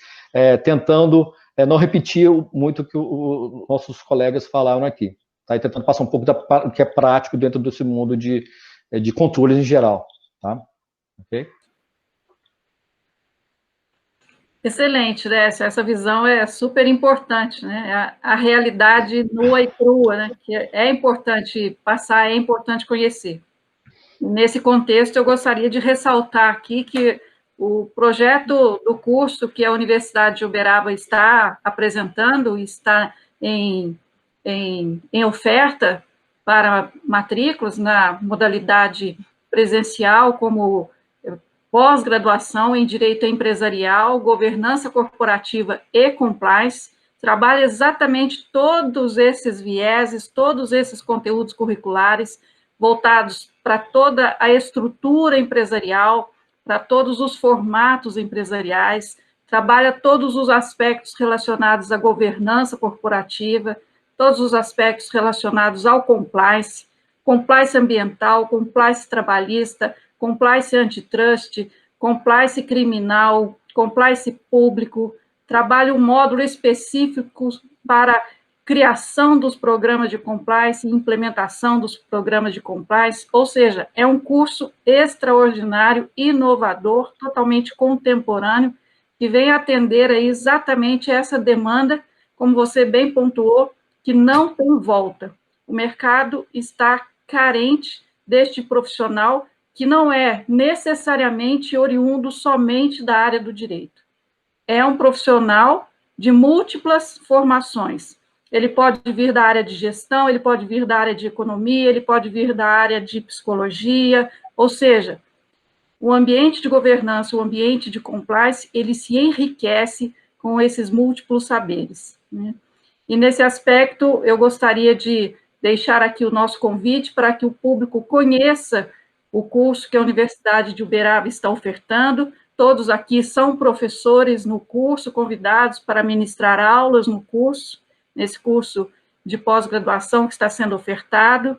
tentando não repetir muito o que os nossos colegas falaram aqui, tá? E tentando passar um pouco do que é prático dentro desse mundo de controles em geral. Tá? Ok? Excelente, Décio. Essa visão é super importante, né? A realidade nua e crua, né? Que é importante passar, é importante conhecer. Nesse contexto, eu gostaria de ressaltar aqui que o projeto do curso que a Universidade de Uberaba está apresentando, está em oferta para matrículas na modalidade presencial, como pós-graduação em Direito Empresarial, Governança Corporativa e Compliance, trabalha exatamente todos esses vieses, todos esses conteúdos curriculares voltados para toda a estrutura empresarial, para todos os formatos empresariais, trabalha todos os aspectos relacionados à governança corporativa, todos os aspectos relacionados ao compliance, compliance ambiental, compliance trabalhista, compliance antitrust, compliance criminal, compliance público, trabalha um módulo específico para criação dos programas de compliance e implementação dos programas de compliance, ou seja, é um curso extraordinário, inovador, totalmente contemporâneo, que vem atender aí exatamente essa demanda, como você bem pontuou, que não tem volta. O mercado está carente deste profissional que não é necessariamente oriundo somente da área do direito. É um profissional de múltiplas formações. Ele pode vir da área de gestão, ele pode vir da área de economia, ele pode vir da área de psicologia, ou seja, o ambiente de governança, o ambiente de compliance, ele se enriquece com esses múltiplos saberes, né? E nesse aspecto, eu gostaria de deixar aqui o nosso convite para que o público conheça o curso que a Universidade de Uberaba está ofertando. Todos aqui são professores no curso, convidados para ministrar aulas no curso, nesse curso de pós-graduação que está sendo ofertado.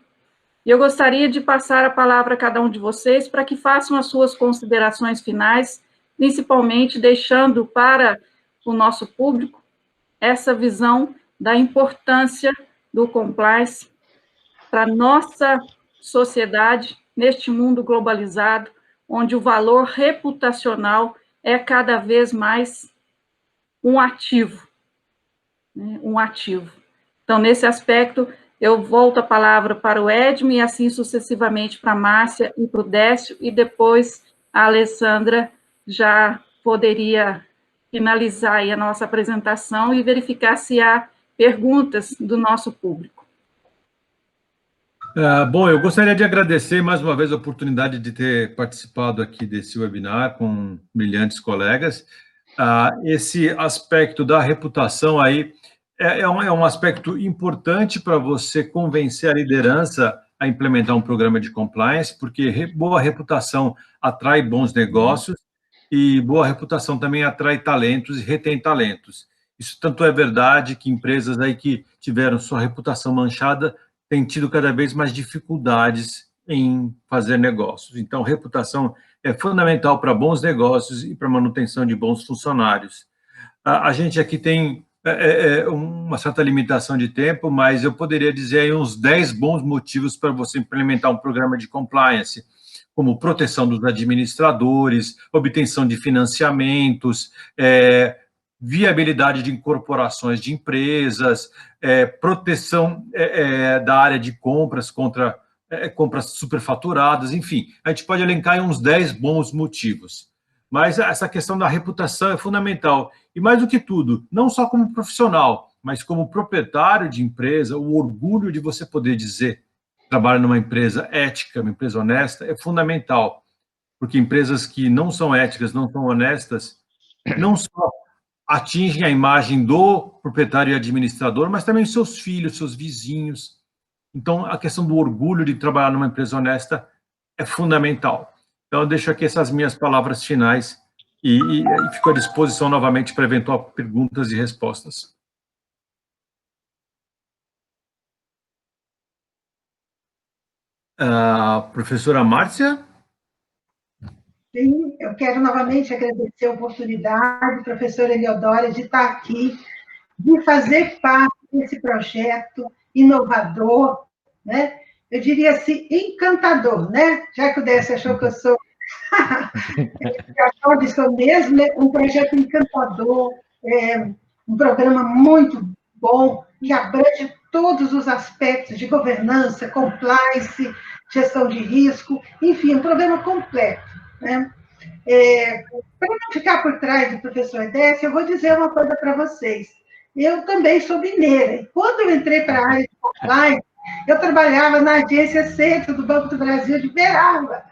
E eu gostaria de passar a palavra a cada um de vocês para que façam as suas considerações finais, principalmente deixando para o nosso público essa visão da importância do compliance para a nossa sociedade, neste mundo globalizado, onde o valor reputacional é cada vez mais um ativo, né? Um ativo. Então, nesse aspecto, eu volto a palavra para o Edmo e assim sucessivamente para a Márcia e para o Décio, e depois a Alessandra já poderia finalizar aí a nossa apresentação e verificar se há perguntas do nosso público. Bom, eu gostaria de agradecer mais uma vez a oportunidade de ter participado aqui desse webinar com brilhantes colegas. Esse aspecto da reputação aí é um aspecto importante para você convencer a liderança a implementar um programa de compliance, porque boa reputação atrai bons negócios e boa reputação também atrai talentos e retém talentos. Isso tanto é verdade que empresas aí que tiveram sua reputação manchada têm tido cada vez mais dificuldades em fazer negócios. Então, reputação é fundamental para bons negócios e para a manutenção de bons funcionários. A gente aqui tem uma certa limitação de tempo, mas eu poderia dizer aí uns 10 bons motivos para você implementar um programa de compliance, como proteção dos administradores, obtenção de financiamentos, viabilidade de incorporações de empresas, proteção da área de compras contra compras superfaturadas, enfim, a gente pode elencar aí uns 10 bons motivos. Mas essa questão da reputação é fundamental. E mais do que tudo, não só como profissional, mas como proprietário de empresa, o orgulho de você poder dizer que trabalha numa empresa ética, uma empresa honesta, é fundamental. Porque empresas que não são éticas, não são honestas, não só atingem a imagem do proprietário e administrador, mas também seus filhos, seus vizinhos. Então, a questão do orgulho de trabalhar numa empresa honesta é fundamental. Então, eu deixo aqui essas minhas palavras finais e fico à disposição novamente para eventual perguntas e respostas. Professora Márcia? Sim, eu quero novamente agradecer a oportunidade, professora Eliodora, de estar aqui, de fazer parte desse projeto inovador, né? Eu diria assim, encantador, né? Já que o Décio achou que eu sou... eu achou sou mesmo, né? Um projeto encantador, um programa muito bom, que abrange todos os aspectos de governança, compliance, gestão de risco, enfim, um programa completo, né? Para não ficar por trás do professor Décio, eu vou dizer uma coisa para vocês. Eu também sou mineira. E quando eu entrei para a área de compliance, eu trabalhava na agência Centro do Banco do Brasil de Uberaba.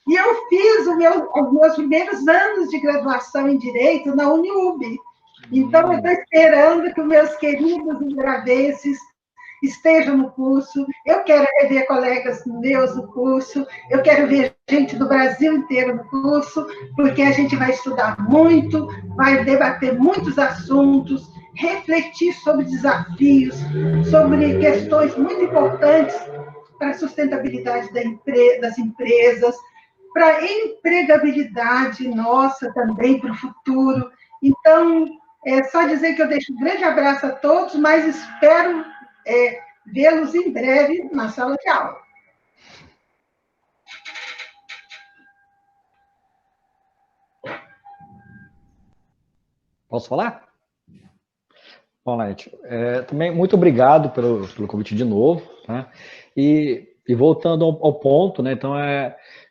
E eu fiz os meus primeiros anos de graduação em Direito na Uniub. Então, eu estou esperando que os meus queridos uberabenses estejam no curso. Eu quero rever colegas meus no curso. Eu quero ver gente do Brasil inteiro no curso, porque a gente vai estudar muito, vai debater muitos assuntos, refletir sobre desafios, sobre questões muito importantes para a sustentabilidade das empresas, para a empregabilidade nossa também para o futuro. Então, é só dizer que eu deixo um grande abraço a todos, mas espero vê-los em breve na sala de aula. Posso falar? Bom, Laete, também muito obrigado pelo convite de novo, tá? E voltando ao ponto, né? Então,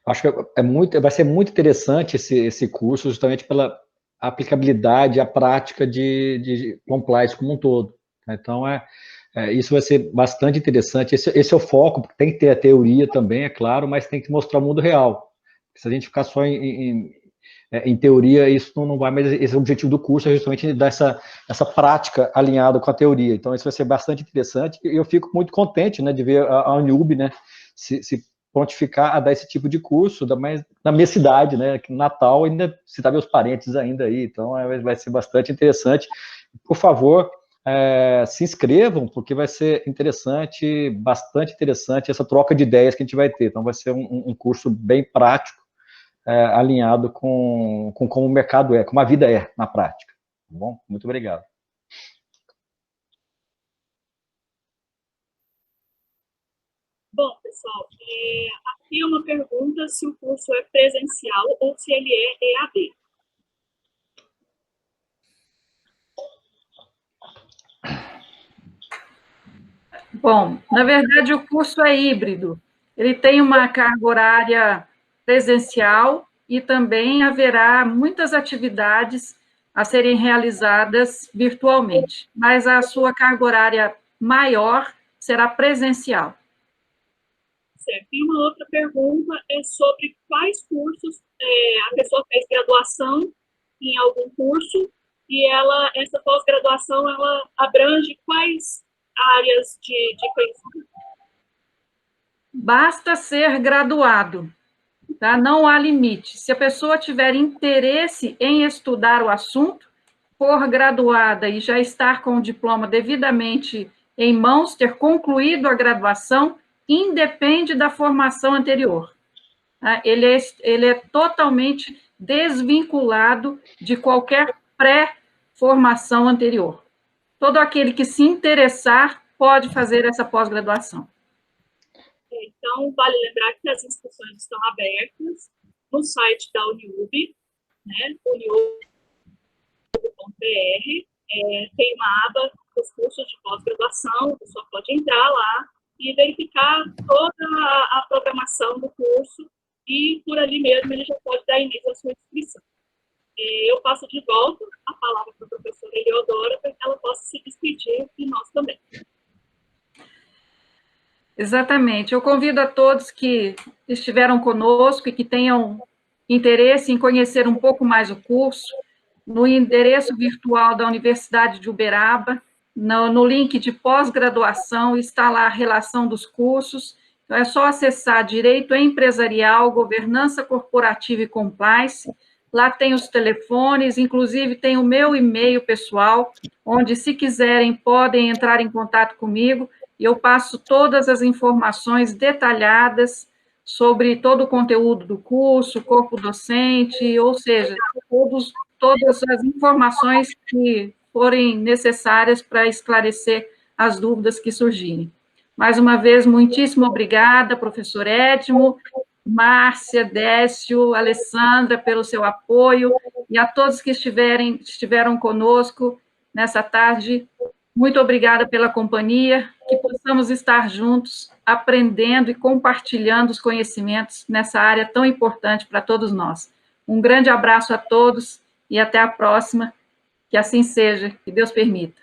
acho que vai ser muito interessante esse curso, justamente pela aplicabilidade, a prática de compliance como um todo. Então, isso vai ser bastante interessante. Esse é o foco, porque tem que ter a teoria também, é claro, mas tem que mostrar o mundo real. Se a gente ficar só em teoria, isso não vai, mas esse é o objetivo do curso, é justamente dar essa prática alinhada com a teoria. Então, isso vai ser bastante interessante, e eu fico muito contente, né, de ver a Uniub, né, se prontificar a dar esse tipo de curso, na minha cidade, né, aqui no Natal, ainda se tá meus parentes ainda aí, então vai ser bastante interessante. Por favor, se inscrevam, porque vai ser interessante, bastante interessante, essa troca de ideias que a gente vai ter. Então, vai ser um curso bem prático, alinhado com como o mercado como a vida na prática. Tá bom? Muito obrigado. Bom, pessoal, aqui é uma pergunta se o curso é presencial ou se ele é EAD. Bom, na verdade, o curso é híbrido. Ele tem uma carga horária presencial e também haverá muitas atividades a serem realizadas virtualmente, mas a sua carga horária maior será presencial. Certo. E uma outra pergunta é sobre quais cursos a pessoa fez graduação em algum curso e essa pós-graduação, ela abrange quais áreas de conhecimento? Basta ser graduado, tá? Não há limite. Se a pessoa tiver interesse em estudar o assunto, for graduada e já estar com o diploma devidamente em mãos, ter concluído a graduação, independe da formação anterior. Tá? Ele é totalmente desvinculado de qualquer pré-formação anterior. Todo aquele que se interessar pode fazer essa pós-graduação. Então, vale lembrar que as inscrições estão abertas no site da Uniub, né, uniub.br, tem uma aba dos cursos de pós-graduação, a pessoa pode entrar lá e verificar toda a programação do curso, e por ali mesmo ele já pode dar início à sua inscrição. Eu passo de volta a palavra para a professora Eleodora, para que ela possa se despedir, e nós também. Exatamente. Eu convido a todos que estiveram conosco e que tenham interesse em conhecer um pouco mais o curso, no endereço virtual da Universidade de Uberaba, no link de pós-graduação, está lá a relação dos cursos. Então, é só acessar Direito Empresarial, Governança Corporativa e Compliance. Lá tem os telefones, inclusive tem o meu e-mail pessoal, onde, se quiserem, podem entrar em contato comigo, e eu passo todas as informações detalhadas sobre todo o conteúdo do curso, corpo docente, ou seja, todas as informações que forem necessárias para esclarecer as dúvidas que surgirem. Mais uma vez, muitíssimo obrigada, professor Edmo, Márcia, Décio, Alessandra, pelo seu apoio, e a todos que estiveram conosco nessa tarde, Muito obrigada pela companhia, que possamos estar juntos, aprendendo e compartilhando os conhecimentos nessa área tão importante para todos nós. Um grande abraço a todos e até a próxima, que assim seja, que Deus permita.